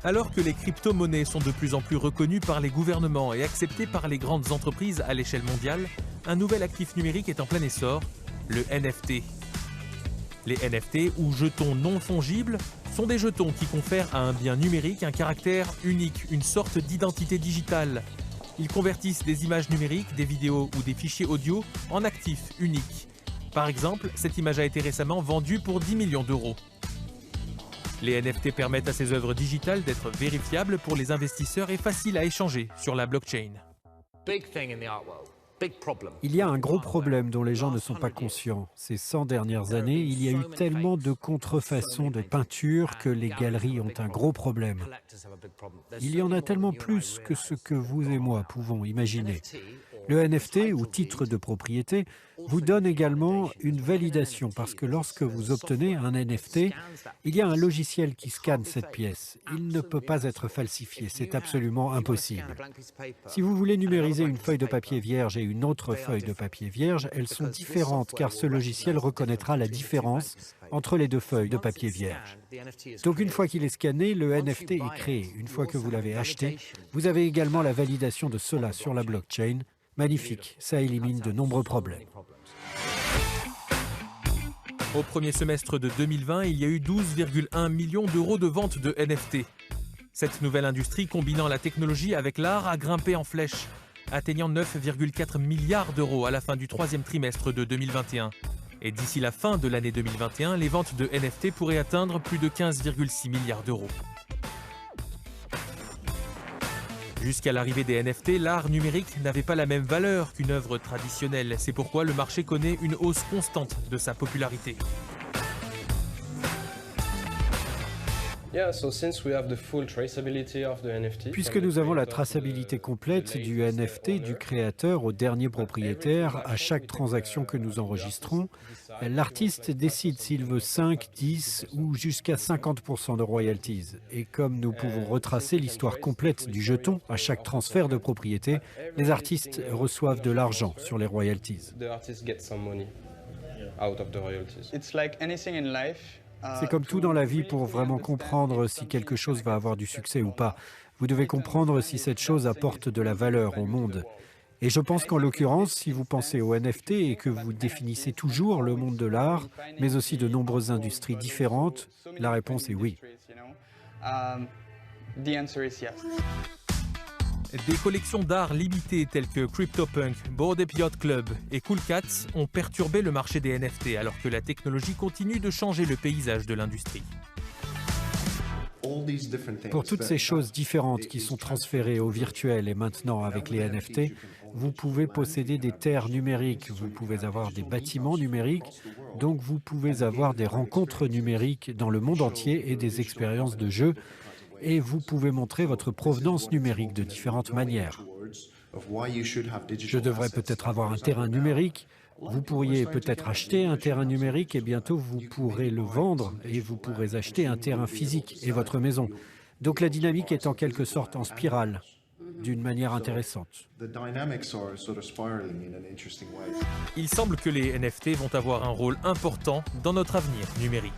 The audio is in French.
Alors que les crypto-monnaies sont de plus en plus reconnues par les gouvernements et acceptées par les grandes entreprises à l'échelle mondiale, un nouvel actif numérique est en plein essor, le NFT. Les NFT, ou jetons non fongibles, sont des jetons qui confèrent à un bien numérique un caractère unique, une sorte d'identité digitale. Ils convertissent des images numériques, des vidéos ou des fichiers audio en actifs uniques. Par exemple, cette image a été récemment vendue pour 10 millions d'euros. Les NFT permettent à ces œuvres digitales d'être vérifiables pour les investisseurs et faciles à échanger sur la blockchain. Il y a un gros problème dont les gens ne sont pas conscients. Ces 100 dernières années, il y a eu tellement de contrefaçons de peintures que les galeries ont un gros problème. Il y en a tellement plus que ce que vous et moi pouvons imaginer. Le NFT, ou titre de propriété, vous donne également une validation parce que lorsque vous obtenez un NFT, il y a un logiciel qui scanne cette pièce. Il ne peut pas être falsifié, c'est absolument impossible. Si vous voulez numériser une feuille de papier vierge et une autre feuille de papier vierge, elles sont différentes car ce logiciel reconnaîtra la différence entre les deux feuilles de papier vierge. Donc une fois qu'il est scanné, le NFT est créé. Une fois que vous l'avez acheté, vous avez également la validation de cela sur la blockchain. Magnifique, ça élimine de nombreux problèmes. Au premier semestre de 2020, il y a eu 12,1 millions d'euros de ventes de NFT. Cette nouvelle industrie combinant la technologie avec l'art a grimpé en flèche, atteignant 9,4 milliards d'euros à la fin du troisième trimestre de 2021. Et d'ici la fin de l'année 2021, les ventes de NFT pourraient atteindre plus de 15,6 milliards d'euros. Jusqu'à l'arrivée des NFT, l'art numérique n'avait pas la même valeur qu'une œuvre traditionnelle. C'est pourquoi le marché connaît une hausse constante de sa popularité. Puisque nous avons la traçabilité complète du NFT, du créateur au dernier propriétaire, à chaque transaction que nous enregistrons, l'artiste décide s'il veut 5, 10 ou jusqu'à 50% de royalties. Et comme nous pouvons retracer l'histoire complète du jeton à chaque transfert de propriété, les artistes reçoivent de l'argent sur les royalties. C'est comme tout dans la vie, pour vraiment comprendre si quelque chose va avoir du succès ou pas. Vous devez comprendre si cette chose apporte de la valeur au monde. Et je pense qu'en l'occurrence, si vous pensez au NFT et que vous définissez toujours le monde de l'art, mais aussi de nombreuses industries différentes, la réponse est oui. Des collections d'art limitées telles que CryptoPunk, Bored Ape Yacht Club et Cool Cats ont perturbé le marché des NFT alors que la technologie continue de changer le paysage de l'industrie. Pour toutes ces choses différentes qui sont transférées au virtuel et maintenant avec les NFT, vous pouvez posséder des terres numériques, vous pouvez avoir des bâtiments numériques, donc vous pouvez avoir des rencontres numériques dans le monde entier et des expériences de jeu. Et vous pouvez montrer votre provenance numérique de différentes manières. Je devrais peut-être avoir un terrain numérique. Vous pourriez peut-être acheter un terrain numérique et bientôt vous pourrez le vendre et vous pourrez acheter un terrain physique et votre maison. Donc la dynamique est en quelque sorte en spirale, d'une manière intéressante. Il semble que les NFT vont avoir un rôle important dans notre avenir numérique.